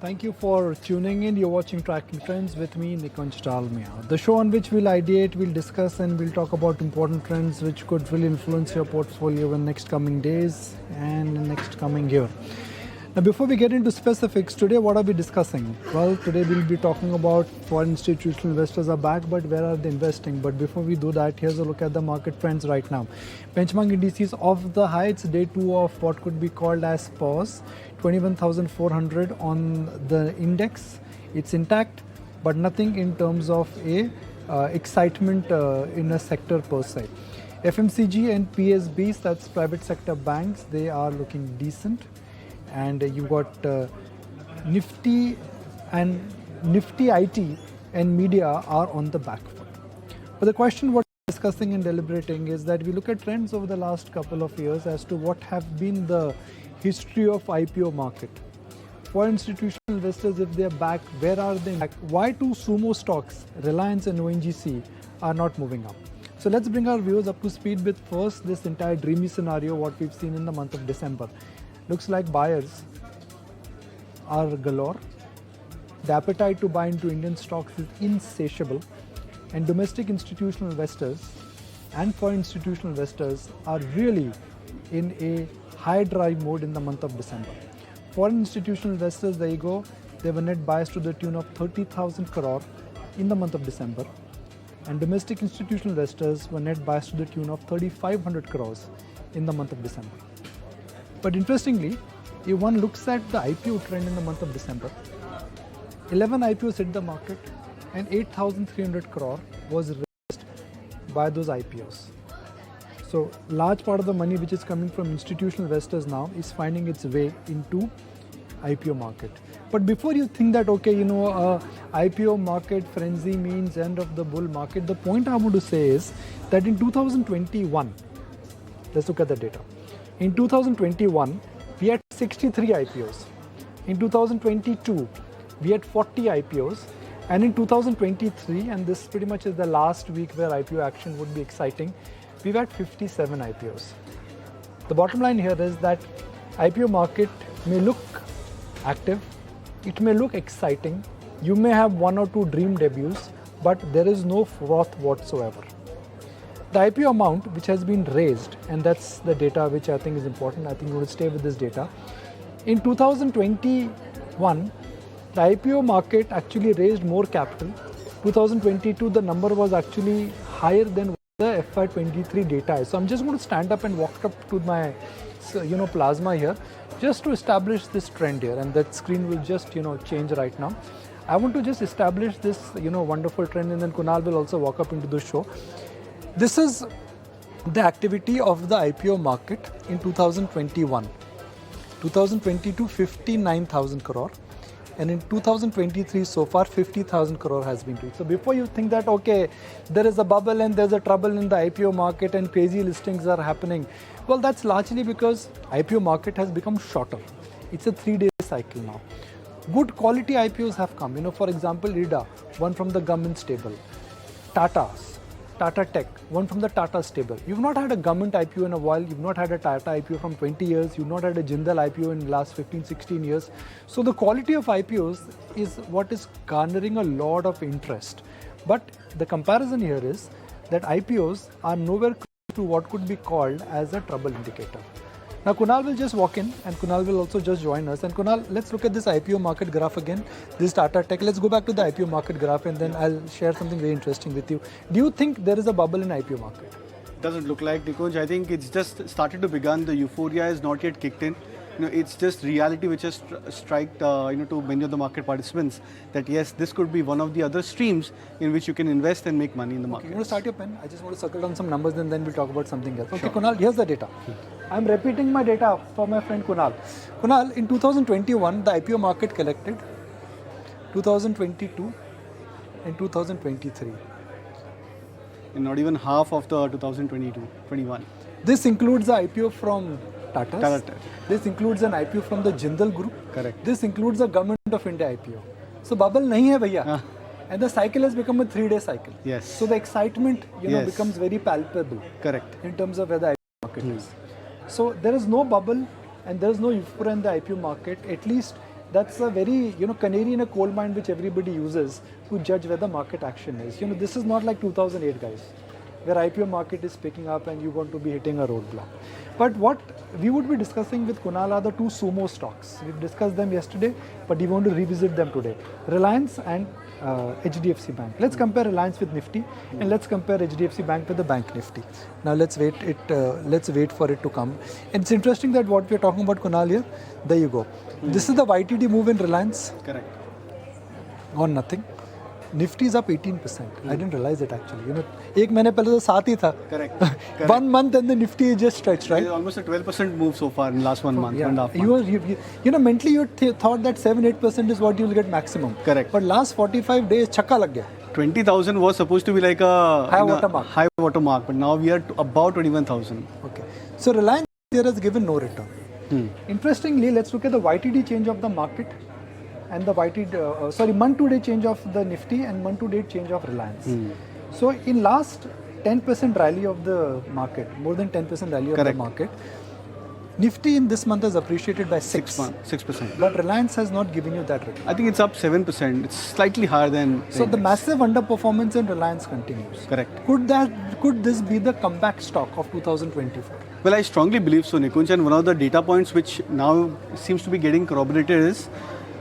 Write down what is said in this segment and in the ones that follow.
Thank you for tuning in. You're watching Tracking Trends with me, Nikunj Dalmia. The show on which we'll ideate, we'll discuss and we'll talk about important trends which could really influence your portfolio in next coming days and next coming year. Now before we get into specifics, today what are we discussing? Well, today we'll be talking about foreign institutional investors are back, but where are they investing? But before we do that, here's a look at the market trends right now. Benchmark indices off the heights, day 2 of what could be called as pause. 21,400 on the index. It's intact, but nothing in terms of a excitement in a sector per se. FMCG and PSBs, that's private sector banks, they are looking decent. And you got Nifty and Nifty IT and media are on the back foot. But the question what we're discussing and deliberating is that we look at trends over the last couple of years as to what have been the history of IPO market. For institutional investors, if they're back, where are they back? Why two sumo stocks, Reliance and ONGC, are not moving up? So let's bring our viewers up to speed with first this entire dreamy scenario, what we've seen in the month of December. Looks like buyers are galore. The appetite to buy into Indian stocks is insatiable, and domestic institutional investors and foreign institutional investors are really in a high drive mode in the month of December. Foreign institutional investors, there you go, they were net buyers to the tune of 30,000 crore in the month of December, and domestic institutional investors were net buyers to the tune of 3,500 crores in the month of December. But interestingly, if one looks at the IPO trend in the month of December, 11 IPOs hit the market and 8,300 crore was raised by those IPOs. So large part of the money which is coming from institutional investors now is finding its way into IPO market. But before you think that, okay, IPO market frenzy means end of the bull market, the point I want to say is that in 2021, let's look at the data. In 2021, we had 63 IPOs. In 2022, we had 40 IPOs. And in 2023, and this pretty much is the last week where IPO action would be exciting, we've had 57 IPOs. The bottom line here is that IPO market may look active, it may look exciting, you may have one or two dream debuts, but there is no froth whatsoever. The IPO amount which has been raised, and that's the data which I think is important, I think we will stay with this data. In 2021, the IPO market actually raised more capital. 2022, the number was actually higher than the FY23 data is. So I'm just going to stand up and walk up to my plasma here just to establish this trend here, and that screen will just change right now. I want to just establish this wonderful trend, and then Kunal will also walk up into the show. This is the activity of the IPO market in 2021. 2022, 59,000 crore. And in 2023, so far, 50,000 crore has been reached. So before you think that, okay, there is a bubble and there's a trouble in the IPO market and crazy listings are happening, well, that's largely because IPO market has become shorter. It's a 3-day cycle now. Good quality IPOs have come. For example, IDA, one from the government stable. Tata Tech, one from the Tata stable. You've not had a government IPO in a while, you've not had a Tata IPO from 20 years, you've not had a Jindal IPO in the last 15, 16 years. So the quality of IPOs is what is garnering a lot of interest. But the comparison here is that IPOs are nowhere close to what could be called as a trouble indicator. Now Kunal will just walk in and Kunal will also just join us. And Kunal, let's look at this IPO market graph again. This is Tata Tech. Let's go back to the IPO market graph and then I'll share something very interesting with you. Do you think there is a bubble in IPO market? Doesn't look like, Nikunj. I think it's just started to begin. The euphoria is not yet kicked in. It's just reality which has struck to many of the market participants that yes, this could be one of the other streams in which you can invest and make money in the market. You want to start your pen? I just want to circle down some numbers and then we'll talk about something else. Okay, sure. Kunal, here's the data. I'm repeating my data for my friend Kunal. Kunal, in 2021, the IPO market collected 2022 and 2023. And not even half of the 2022-21. This includes the IPO from Tata. This includes an IPO from the Jindal Group. Correct. This includes the Government of India IPO. So bubble nahi hai bhaiya. And the cycle has become a 3-day cycle. Yes. So the excitement becomes very palpable. Correct. In terms of where the IPO market is. So there is no bubble and there is no euphoria in the IPO market, at least That's a very, canary in a coal mine which everybody uses to judge where the market action is. This is not like 2008, guys, where IPO market is picking up and you're going to be hitting a roadblock. But what we would be discussing with Kunal are the two sumo stocks. We've discussed them yesterday, but we want to revisit them today. Reliance and HDFC Bank. Let's compare Reliance with Nifty and let's compare HDFC Bank with the Bank Nifty. Now let's wait for it to come. And it's interesting that what we're talking about, Kunal, here, there you go. This is the YTD move in Reliance. Correct. On nothing. Nifty is up 18%. I didn't realize it actually. एक महीने पहले तो साथ ही था. Correct. 1 month and the Nifty is just stretched, right? Almost a 12% move so far in the last 1 month, Yeah. 1.5 months. Mentally you thought that 7-8% is what you'll get maximum. Correct. But last 45 days, chakka lag gaya. 20,000 was supposed to be like a high water mark, but now we are about 21,000. Okay. So Reliance here has given no return. Interestingly, let's look at the YTD change of the market and the month-to-day change of the Nifty and month-to-date change of Reliance. So in last 10% rally of the market, more than 10% rally of the market, Nifty in this month has appreciated by 6%. But Reliance has not given you that return. I think it's up 7%. It's slightly higher than... So the massive underperformance in Reliance continues. Correct. Could this be the comeback stock of 2024? Well, I strongly believe so, Nikunj. And one of the data points which now seems to be getting corroborated is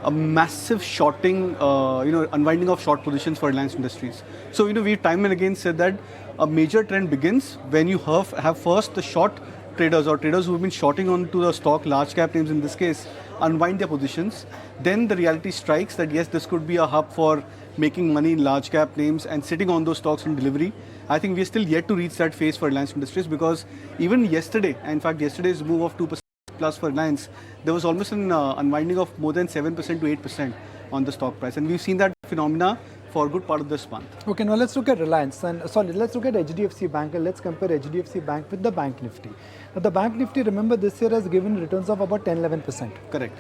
a massive shorting, unwinding of short positions for Reliance Industries. So, we've time and again said that a major trend begins when you have first the short traders or traders who have been shorting onto the stock, large cap names in this case, unwind their positions. Then the reality strikes that yes, this could be a hub for making money in large cap names and sitting on those stocks in delivery. I think we're still yet to reach that phase for Reliance Industries because even yesterday, in fact yesterday's move of 2% plus for Reliance, there was almost an unwinding of more than 7% to 8% on the stock price. And we've seen that phenomena for a good part of this month. Okay, now let's look at Reliance and let's look at HDFC Bank and let's compare HDFC Bank with the Bank Nifty. Now the Bank Nifty, remember, this year has given returns of about 10-11%. Correct.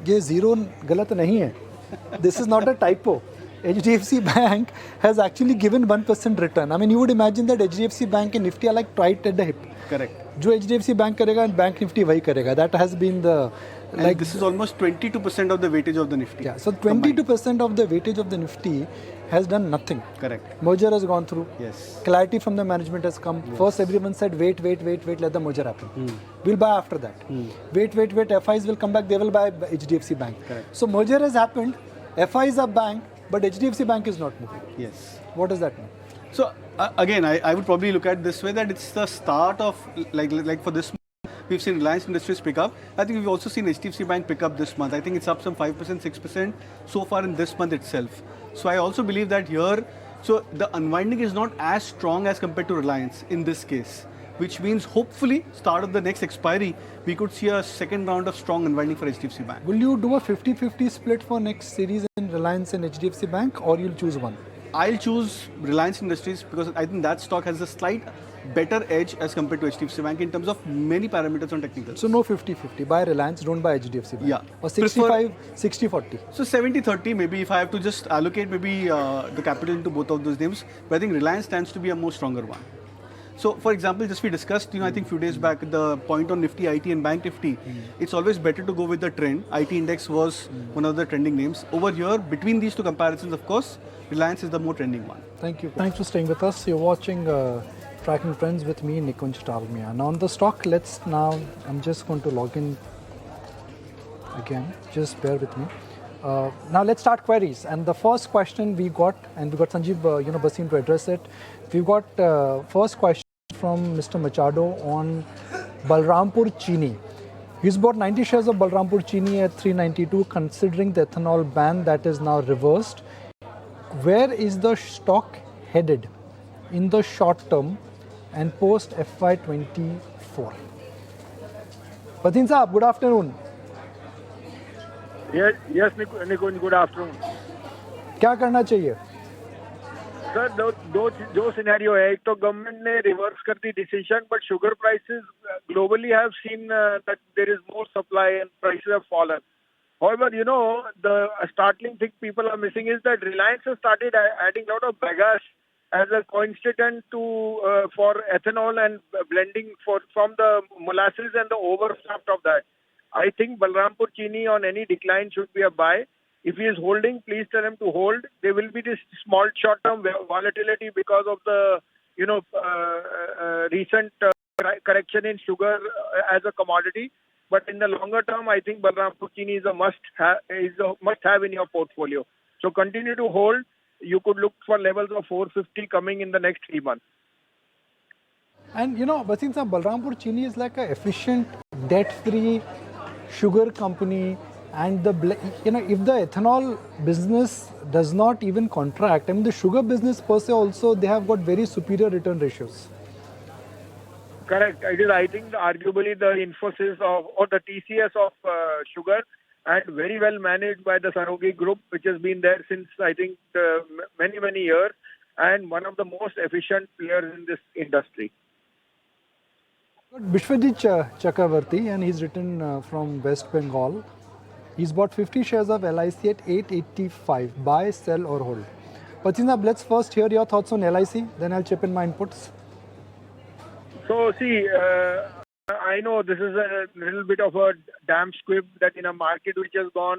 ये zero गलत नहीं है. This is not a typo. HDFC Bank has actually given 1% return. I mean, you would imagine that HDFC Bank and Nifty are like tight at the hip. Correct. जो HDFC Bank करेगा and Bank Nifty वही करेगा. That has been the... Like this is almost 22% of the weightage of the Nifty. Yeah, so 22% of the weightage of the Nifty has done nothing. Correct. Merger has gone through. Yes. Clarity from the management has come. Yes. First everyone said wait, let the merger happen. We'll buy after that. Wait, FIs will come back, they will buy HDFC Bank. Correct. So merger has happened, FIs are bank, but HDFC Bank is not moving. Yes. What does that mean? So again, I would probably look at this way that it's the start of like for this month, we've seen Reliance Industries pick up. I think we've also seen HDFC Bank pick up this month. I think it's up some 5%, 6% so far in this month itself. So I also believe that here, so the unwinding is not as strong as compared to Reliance in this case, which means hopefully start of the next expiry, we could see a second round of strong unwinding for HDFC Bank. Will you do a 50-50 split for next series in Reliance and HDFC Bank, or you'll choose one? I'll choose Reliance Industries because I think that stock has a slight better edge as compared to HDFC Bank in terms of many parameters on technicals. So no 50-50, buy Reliance, don't buy HDFC Bank. Yeah. Or 60-40. So 70-30 maybe if I have to just allocate maybe the capital into both of those names. But I think Reliance stands to be a more stronger one. So for example, just we discussed, I think few days back, the point on Nifty, IT and Bank Nifty, it's always better to go with the trend. IT index was one of the trending names. Over here, between these two comparisons, of course, Reliance is the more trending one. Thank you. Thanks for staying with us. You're watching Tracking Trends with me, Nikunj Dalmia. Now on the stock, I'm just going to log in again. Just bear with me. Now let's start queries. And the first question we got, and we got Sanjiv, Bhasin to address it. We got first question from Mr. Machado on Balrampur Chini. He's bought 90 shares of Balrampur Chini at 392, considering the ethanol ban that is now reversed. Where is the stock headed in the short term and post FY24? Bhasin Saab, good afternoon. Yes, Nikunj, good afternoon. क्या करना चाहिए? Sir, दो scenario है. एक तो government ने reverse कर दी decision, but sugar prices globally have seen that there is more supply and prices have fallen. However, the startling thing people are missing is that Reliance has started adding a lot of bagasse as a constituent for ethanol and blending from the molasses and the overdraft of that. I think Balrampur Chini on any decline should be a buy. If he is holding, please tell him to hold. There will be this small short-term volatility because of the recent correction in sugar as a commodity. But in the longer term, I think Balrampur Chini is a must-have in your portfolio. So continue to hold. You could look for levels of 450 coming in the next 3 months. And Bhasin sir, Balrampur Chini is like an efficient, debt-free sugar company, and if the ethanol business does not even contract, I mean the sugar business per se also, they have got very superior return ratios. Correct. It is, I think, arguably the Infosys or the TCS of sugar, and very well managed by the Sanogi Group, which has been there since, I think, many, many years, and one of the most efficient players in this industry. Bishwajit Chakravarti, and he's written from West Bengal. He's bought 50 shares of LIC at 885. Buy, sell or hold. Patinab, let's first hear your thoughts on LIC, then I'll chip in my inputs. So, see, I know this is a little bit of a damn squib that in a market which has gone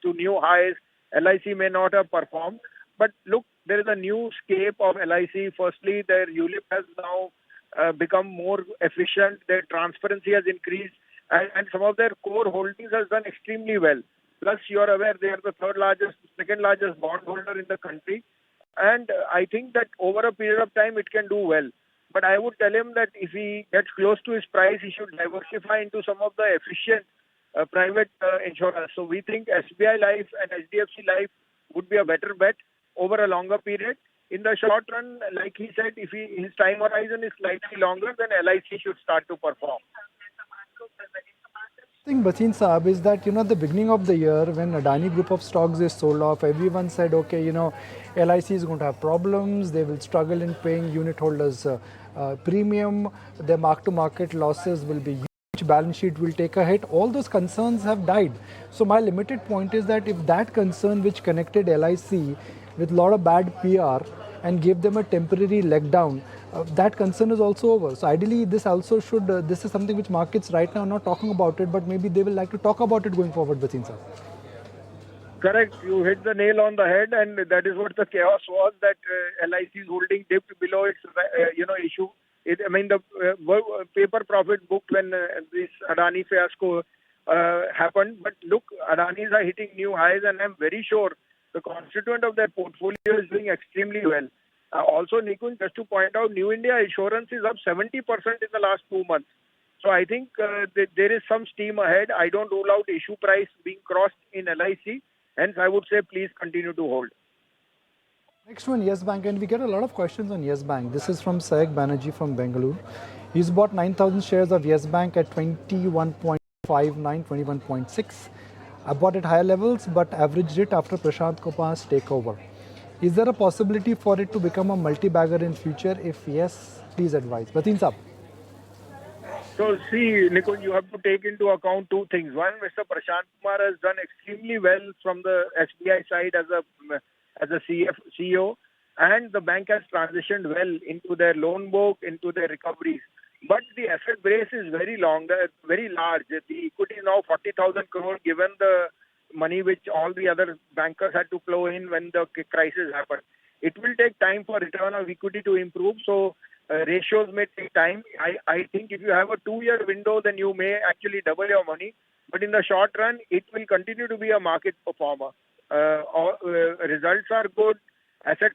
to new highs, LIC may not have performed. But look, there is a new scape of LIC. Firstly, their ULIP has now become more efficient. Their transparency has increased. And some of their core holdings has done extremely well. Plus, you are aware they are the second largest bondholder in the country. And I think that over a period of time, it can do well. But I would tell him that if he gets close to his price, he should diversify into some of the efficient private insurance. So we think SBI Life and HDFC Life would be a better bet over a longer period. In the short run, like he said, if his time horizon is slightly longer, then LIC should start to perform. The thing, Bhasin Saab, is that at the beginning of the year, when Adani Group of stocks is sold off, everyone said, okay, LIC is going to have problems, they will struggle in paying unit holders premium, their mark-to-market losses will be huge, balance sheet will take a hit. All those concerns have died. So my limited point is that if that concern which connected LIC with a lot of bad PR and gave them a temporary leg down, that concern is also over. So ideally this also should, this is something which markets right now are not talking about it, but maybe they will like to talk about it going forward, Bhasin sir. Correct. You hit the nail on the head, and that is what the chaos was, that LIC's holding dipped below its issue. The paper profit booked when this Adani fiasco happened. But look, Adanis are hitting new highs, and I'm very sure the constituent of their portfolio is doing extremely well. Also, Nikunj, just to point out, New India Insurance is up 70% in the last 2 months. So I think there is some steam ahead. I don't rule out issue price being crossed in LIC. Hence, I would say please continue to hold. Next one, Yes Bank, and we get a lot of questions on Yes Bank. This is from Sayak Banerjee from Bengaluru. He's bought 9,000 shares of Yes Bank at 21.59, 21.6. I bought at higher levels, but averaged it after Prashant Kopar's takeover. Is there a possibility for it to become a multi-bagger in future? If yes, please advise. Bhasin Saab. So see, Nikunj, you have to take into account two things. One, Mr. Prashant Kumar has done extremely well from the SBI side as a CEO, and the bank has transitioned well into their loan book, into their recoveries. But the asset base is very large. The equity is now 40,000 crore, given the money which all the other bankers had to flow in when the crisis happened. It will take time for return of equity to improve. So ratios may take time. I think if you have a 2-year window, then you may actually double your money. But in the short run, it will continue to be a market performer. Results are good. Asset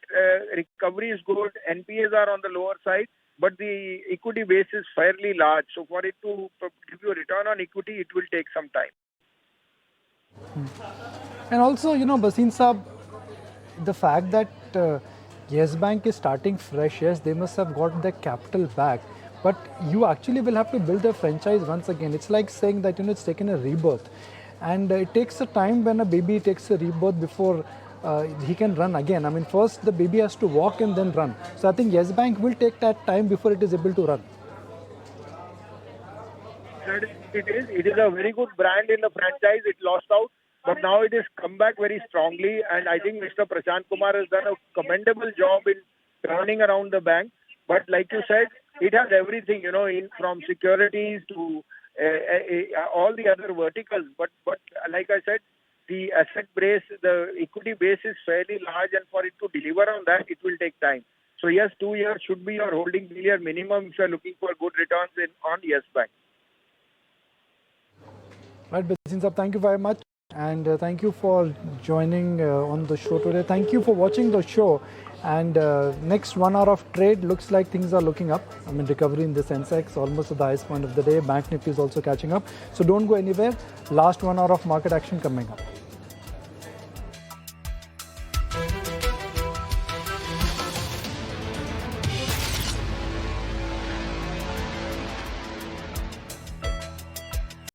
recovery is good. NPAs are on the lower side. But the equity base is fairly large. So for it to give you a return on equity, it will take some time. And also, Bhasin Saab, the fact that Yes Bank is starting fresh, yes, they must have got their capital back. But you actually will have to build a franchise once again. It's like saying that, it's taken a rebirth. And it takes a time when a baby takes a rebirth before he can run again. I mean, first the baby has to walk and then run. So I think Yes Bank will take that time before it is able to run. It is a very good brand in the franchise. It lost out, but now it has come back very strongly. And I think Mr. Prashant Kumar has done a commendable job in turning around the bank. But like you said, it has everything, from securities to all the other verticals. But like I said, the asset base, the equity base is fairly large, and for it to deliver on that, it will take time. So yes, 2 years should be your holding period minimum if you are looking for good returns on Yes Bank. Right, Bhasin sir, thank you very much. And thank you for joining on the show today. Thank you for watching the show. And next 1 hour of trade looks like things are looking up. I mean, recovery in the Sensex, almost at the highest point of the day. Bank Nifty is also catching up. So don't go anywhere. Last 1 hour of market action coming up.